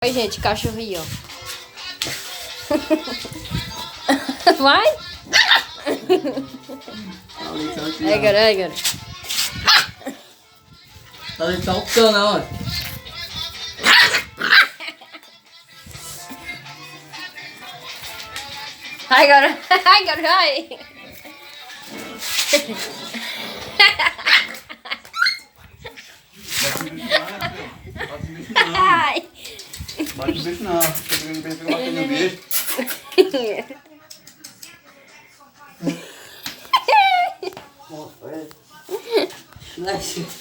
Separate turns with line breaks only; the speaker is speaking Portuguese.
Oi, gente, cachorrinho, ó. Vai! Aí, cara, aí, cara.
Tá saltando aonde?
Ai, cara, ai, cara, ai. Ai.
Bate o bicho não. Você pegando beijo, pega batendo no bicho.